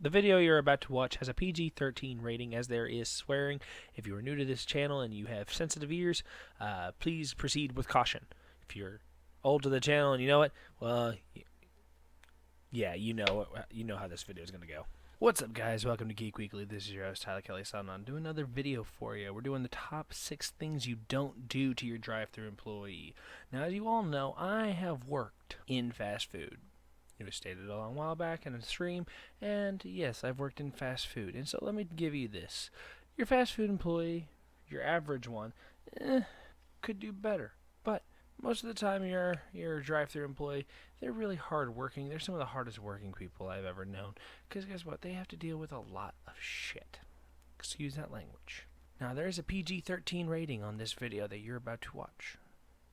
The video you're about to watch has a PG-13 rating as there is swearing. If you are new to this channel and you have sensitive ears, please proceed with caution. If you're old to the channel and you know it, well, yeah, you know how this video is going to go. What's up, guys? Welcome to Geek Weekly. This is your host, Tyler Kelly, signing on. Doing another video for you. We're doing the top 6 things you don't do to your drive-thru employee. Now, as you all know, I have worked in fast food. It was stated a long while back in a stream, and yes, I've worked in fast food. And so let me give you this. Your fast food employee, your average one, could do better. But most of the time, your drive-thru employee, they're really hard working. They're some of the hardest working people I've ever known. Because guess what? They have to deal with a lot of shit. Excuse that language. Now, there is a PG-13 rating on this video that you're about to watch.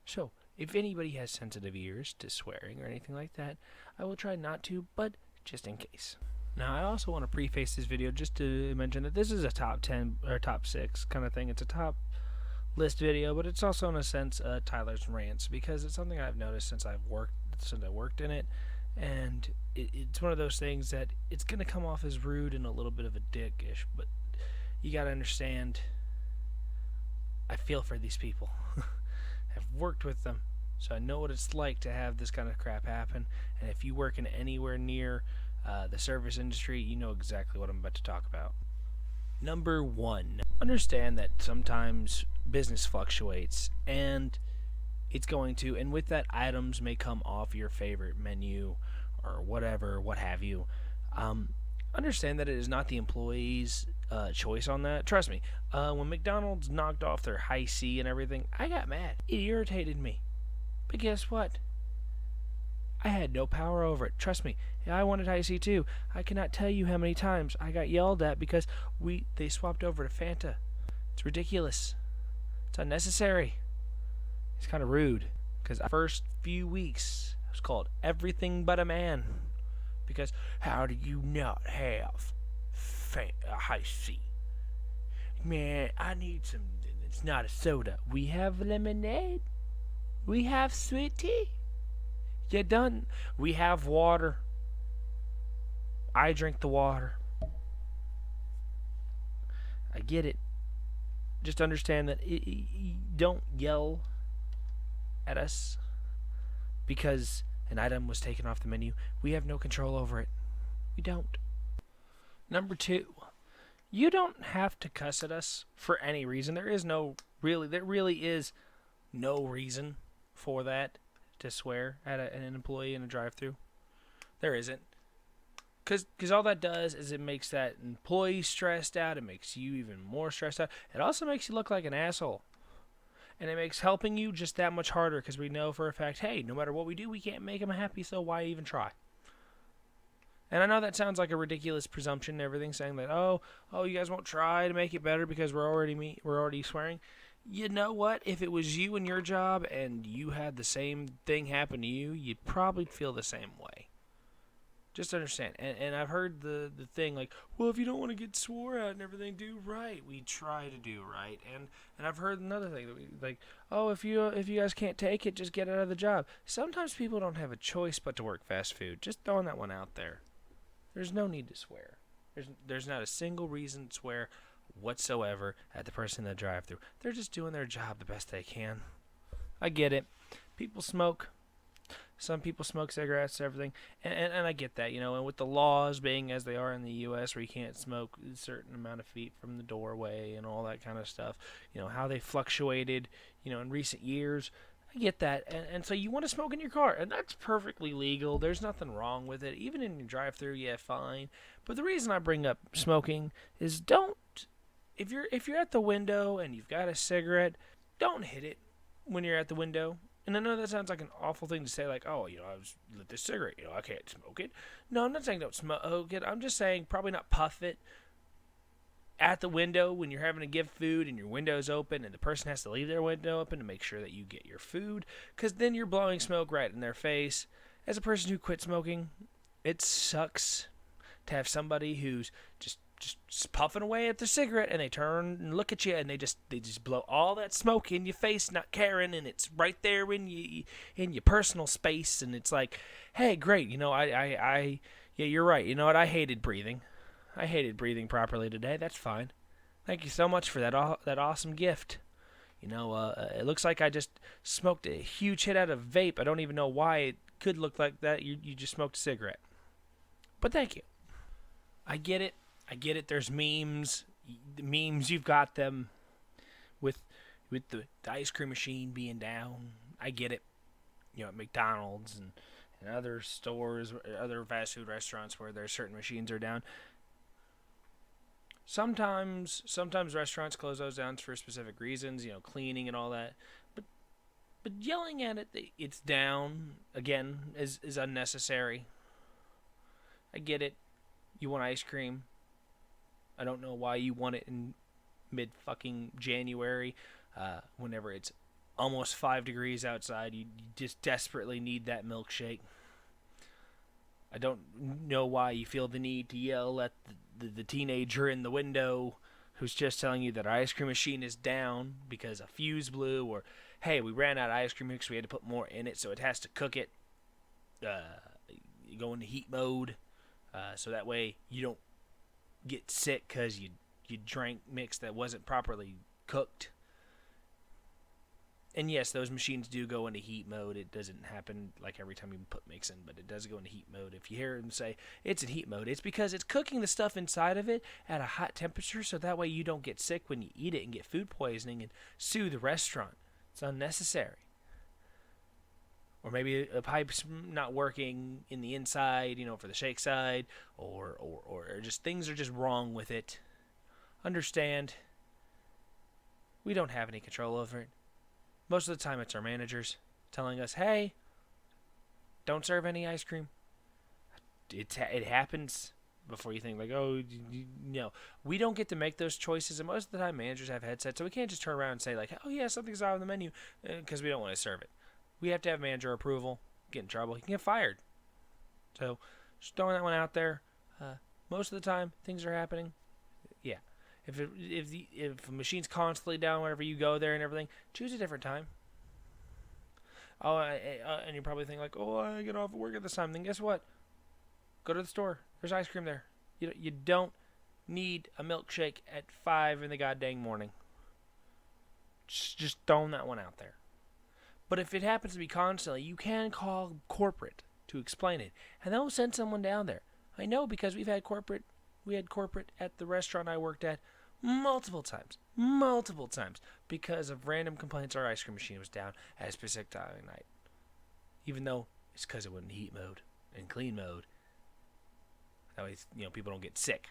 So, if anybody has sensitive ears to swearing or anything like that, I will try not to, but just in case. Now, I also want to preface this video just to mention that this is a top 10 or top 6 kind of thing. It's a top list video, but it's also in a sense Tyler's Rants, because it's something I've noticed since I worked in it, and it's one of those things that it's going to come off as rude and a little bit of a dickish, but you got to understand, I feel for these people. I've worked with them, so I know what it's like to have this kind of crap happen. And if you work in anywhere near the service industry, you know exactly what I'm about to talk about. Number 1, understand that sometimes business fluctuates, and it's going to, and with that, items may come off your favorite menu or whatever, what have you. Understand that it is not the employee's choice on that. Trust me, when McDonald's knocked off their high C and everything, I got mad. It irritated me. But guess what? I had no power over it. Trust me, I wanted high C too. I cannot tell you how many times I got yelled at because they swapped over to Fanta. It's ridiculous. It's unnecessary. It's kind of rude. Because the first few weeks, I was called everything but a man. Because how do you not have high C? Man, I need some. It's not a soda. We have lemonade. We have sweet tea. You done? We have water. I drink the water. I get it. Just understand that don't yell at us because an item was taken off the menu. We have no control over it. We don't. Number 2, you don't have to cuss at us for any reason. There really is no reason for that, to swear at an employee in a drive-thru. There isn't. Because all that does is it makes that employee stressed out. It makes you even more stressed out. It also makes you look like an asshole. And it makes helping you just that much harder, because we know for a fact, hey, no matter what we do, we can't make them happy, so why even try? And I know that sounds like a ridiculous presumption and everything, saying that, oh, you guys won't try to make it better because we're already swearing. You know what? If it was you and your job and you had the same thing happen to you, you'd probably feel the same way. Just understand. And I've heard the thing like, well, if you don't want to get swore at and everything, do right. We try to do right. And I've heard another thing that like, oh, if you guys can't take it, just get out of the job. Sometimes people don't have a choice but to work fast food. Just throwing that one out there. There's no need to swear. There's not a single reason to swear whatsoever at the person in the drive-thru. They're just doing their job the best they can. I get it. People smoke. Some people smoke cigarettes and everything, and I get that, and with the laws being as they are in the U.S., where you can't smoke a certain amount of feet from the doorway and all that kind of stuff, how they fluctuated, in recent years, I get that, and so you want to smoke in your car, and that's perfectly legal. There's nothing wrong with it. Even in your drive-thru, yeah, fine. But the reason I bring up smoking is if you're at the window and you've got a cigarette, don't hit it when you're at the window. And I know that sounds like an awful thing to say, like, oh, I was lit this cigarette, I can't smoke it. No, I'm not saying don't smoke it. I'm just saying probably not puff it at the window when you're having to give food and your window's open and the person has to leave their window open to make sure that you get your food, because then you're blowing smoke right in their face. As a person who quit smoking, it sucks to have somebody who's just puffing away at their cigarette, and they turn and look at you, and they just blow all that smoke in your face, not caring, and it's right there in your personal space, and it's like, hey, great, yeah, you're right. You know what? I hated breathing. I hated breathing properly today. That's fine. Thank you so much for that awesome gift. It looks like I just smoked a huge hit out of vape. I don't even know why it could look like that. You just smoked a cigarette. But thank you. I get it. There's memes. You've got them with the ice cream machine being down. I get it. At McDonald's and other stores, other fast food restaurants where there's certain machines are down. Sometimes restaurants close those down for specific reasons, cleaning and all that. But yelling at it, it's down again is unnecessary. I get it. You want ice cream. I don't know why you want it in mid fucking January, whenever it's almost 5 degrees outside. You just desperately need that milkshake. I don't know why you feel the need to yell at the teenager in the window who's just telling you that our ice cream machine is down because a fuse blew, or hey, we ran out of ice cream mix, we had to put more in it, so it has to cook it. You go into heat mode, so that way you don't get sick because you drank mix that wasn't properly cooked. And yes, those machines do go into heat mode. It doesn't happen like every time you put mix in, but it does go into heat mode. If you hear them say it's in heat mode, it's because it's cooking the stuff inside of it at a hot temperature, so that way you don't get sick when you eat it and get food poisoning and sue the restaurant. It's unnecessary. Or maybe a pipe's not working in the inside, for the shake side, or just things are just wrong with it. Understand, we don't have any control over it. Most of the time, it's our managers telling us, hey, don't serve any ice cream. It happens before you think, like, oh, no. We don't get to make those choices, and most of the time, managers have headsets, so we can't just turn around and say, like, oh, yeah, something's out on the menu, because we don't want to serve it. We have to have manager approval. Get in trouble. You can get fired. So, just throwing that one out there. Most of the time, things are happening. Yeah. If a machine's constantly down whenever you go there and everything, choose a different time. Oh, and you're probably thinking like, oh, I get off work at this time. Then guess what? Go to the store. There's ice cream there. You don't need a milkshake at 5 in the goddamn morning. Just throwing that one out there. But if it happens to be constantly, you can call corporate to explain it, and they'll send someone down there. I know because we had corporate at the restaurant I worked at multiple times, because of random complaints our ice cream machine was down at a specific time of night. Even though it's because it went in heat mode and clean mode. That way, people don't get sick.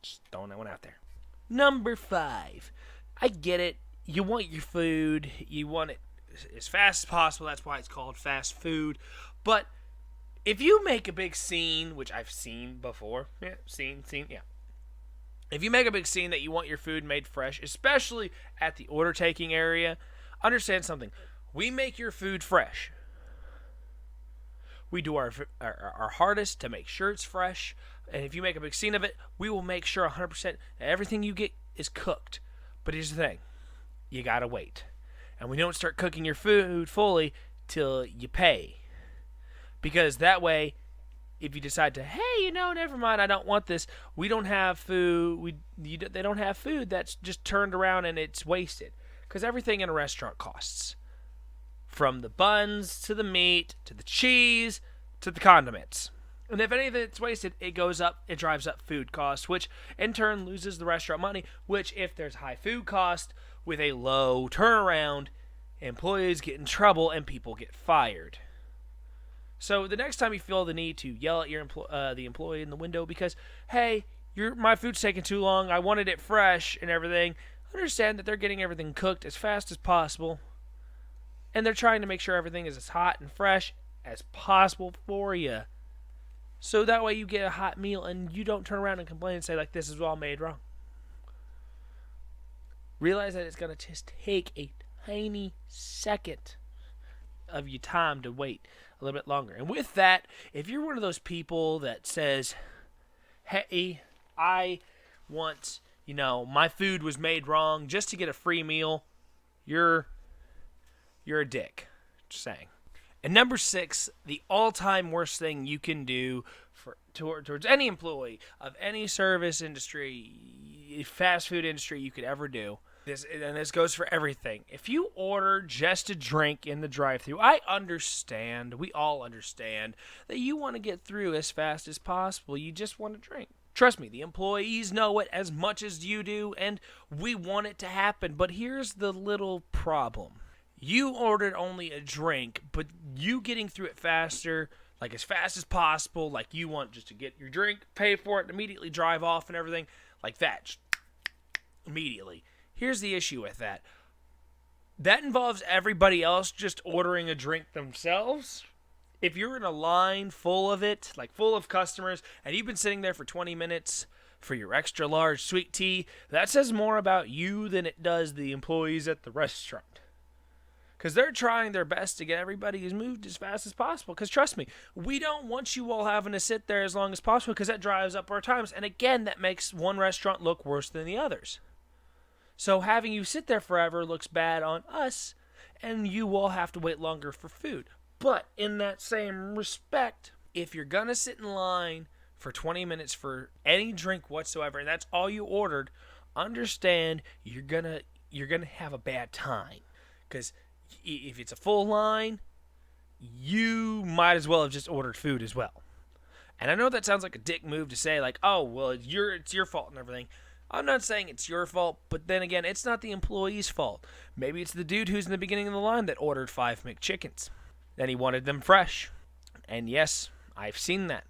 Just throwing that one out there. Number 5. I get it. You want your food. You want it as fast as possible. That's why it's called fast food. But if you make a big scene, which I've seen before. Yeah, yeah. If you make a big scene that you want your food made fresh, especially at the order taking area, understand something. We make your food fresh. We do our hardest to make sure it's fresh. And if you make a big scene of it, we will make sure 100% that everything you get is cooked. But here's the thing. You gotta wait. And we don't start cooking your food fully till you pay. Because that way, if you decide to, hey, never mind, I don't want this. We don't have food. They don't have food that's just turned around and it's wasted. Because everything in a restaurant costs. From the buns, to the meat, to the cheese, to the condiments. And if any of it's wasted, it goes up, it drives up food costs, which in turn loses the restaurant money, which if there's high food cost with a low turnaround, employees get in trouble and people get fired. So the next time you feel the need to yell at your the employee in the window because, hey, my food's taking too long, I wanted it fresh and everything, understand that they're getting everything cooked as fast as possible. And they're trying to make sure everything is as hot and fresh as possible for you. So that way you get a hot meal and you don't turn around and complain and say, like, this is all made wrong. Realize that it's going to just take a tiny second of your time to wait a little bit longer. And with that, if you're one of those people that says, hey, I want, my food was made wrong just to get a free meal, you're a dick. Just saying. And number 6, the all-time worst thing you can do towards any employee of any service industry, fast food industry you could ever do. This goes for everything. If you order just a drink in the drive-thru, I understand, we all understand, that you want to get through as fast as possible. You just want to drink. Trust me, the employees know it as much as you do, and we want it to happen. But here's the little problem. You ordered only a drink, but you getting through it faster, like as fast as possible, like you want just to get your drink, pay for it, immediately drive off and everything, like that, just immediately. Here's the issue with that. That involves everybody else just ordering a drink themselves. If you're in a line full of it, like full of customers, and you've been sitting there for 20 minutes for your extra large sweet tea, that says more about you than it does the employees at the restaurant. Because they're trying their best to get everybody who's moved as fast as possible. Because trust me, we don't want you all having to sit there as long as possible because that drives up our times. And again, that makes one restaurant look worse than the others. So having you sit there forever looks bad on us, and you will have to wait longer for food. But in that same respect, if you're going to sit in line for 20 minutes for any drink whatsoever, and that's all you ordered, understand you're going to have a bad time. Because if it's a full line, you might as well have just ordered food as well. And I know that sounds like a dick move to say, like, oh, well, it's your fault and everything. I'm not saying it's your fault, but then again, it's not the employee's fault. Maybe it's the dude who's in the beginning of the line that ordered 5 McChickens. Then he wanted them fresh. And yes, I've seen that.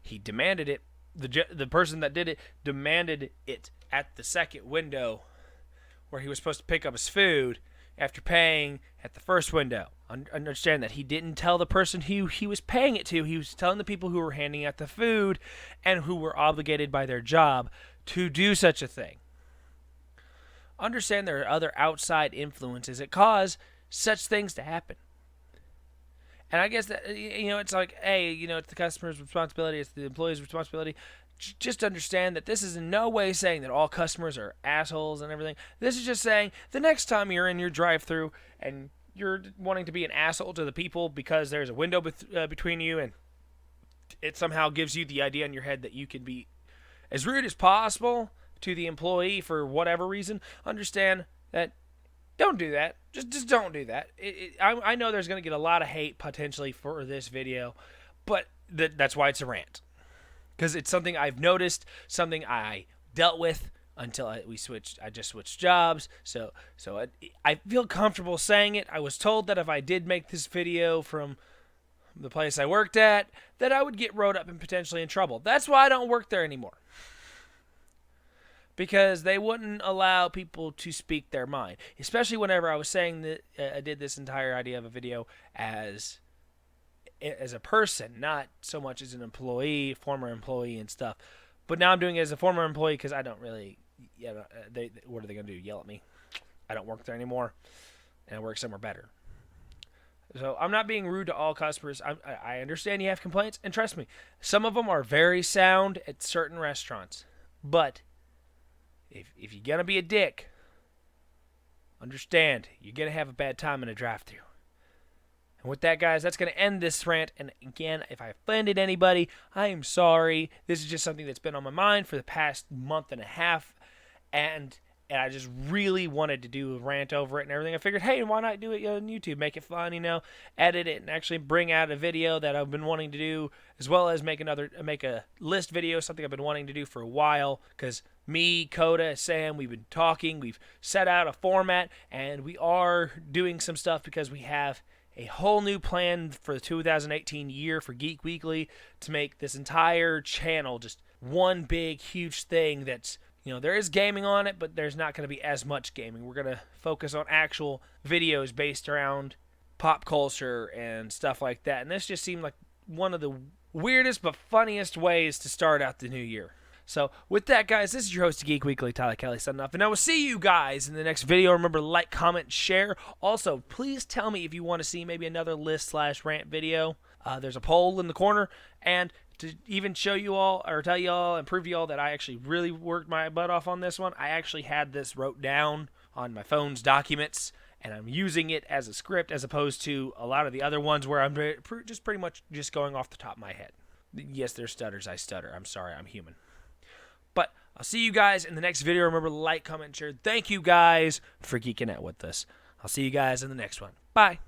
He demanded it. The person that did it demanded it at the second window where he was supposed to pick up his food after paying at the first window. Understand that he didn't tell the person who he was paying it to. He was telling the people who were handing out the food and who were obligated by their job to do such a thing. Understand there are other outside influences that cause such things to happen. And I guess that, it's like, hey, it's the customer's responsibility, it's the employee's responsibility. Just understand that this is in no way saying that all customers are assholes and everything. This is just saying the next time you're in your drive-thru and you're wanting to be an asshole to the people because there's a window between you, and it somehow gives you the idea in your head that you can be as rude as possible to the employee for whatever reason, understand that don't do that. Just don't do that. I know there's going to get a lot of hate potentially for this video, but that's why it's a rant. Because it's something I've noticed, something I dealt with until I just switched jobs. So I feel comfortable saying it. I was told that if I did make this video from the place I worked at, that I would get wrote up and potentially in trouble. That's why I don't work there anymore. Because they wouldn't allow people to speak their mind. Especially whenever I was saying that I did this entire idea of a video as a person, not so much as an employee, former employee and stuff. But now I'm doing it as a former employee because I don't really, what are they going to do, yell at me? I don't work there anymore, and I work somewhere better. So I'm not being rude to all customers. I understand you have complaints, and trust me, some of them are very sound at certain restaurants. But if you're going to be a dick, understand you're going to have a bad time in a drive-thru. And with that, guys, that's going to end this rant. And again, if I offended anybody, I am sorry. This is just something that's been on my mind for the past month and a half. And I just really wanted to do a rant over it and everything. I figured, hey, why not do it on YouTube? Make it fun, edit it and actually bring out a video that I've been wanting to do, as well as make a list video, something I've been wanting to do for a while. Because me, Coda, Sam, we've been talking. We've set out a format, and we are doing some stuff because we have a whole new plan for the 2018 year for Geek Weekly to make this entire channel just one big, huge thing that's, there is gaming on it, but there's not going to be as much gaming. We're going to focus on actual videos based around pop culture and stuff like that. And this just seemed like one of the weirdest but funniest ways to start out the new year. So with that, guys, this is your host of Geek Weekly, Tyler Kelly, signing off. And I will see you guys in the next video. Remember to like, comment, share. Also, please tell me if you want to see maybe another list/rant video. There's a poll in the corner. And to even show you all, or tell you all, and prove to you all that I actually really worked my butt off on this one, I actually had this wrote down on my phone's documents. And I'm using it as a script as opposed to a lot of the other ones where I'm just pretty much just going off the top of my head. Yes, there's stutters. I stutter. I'm sorry. I'm human. But I'll see you guys in the next video. Remember to like, comment, share. Thank you guys for geeking out with us. I'll see you guys in the next one. Bye.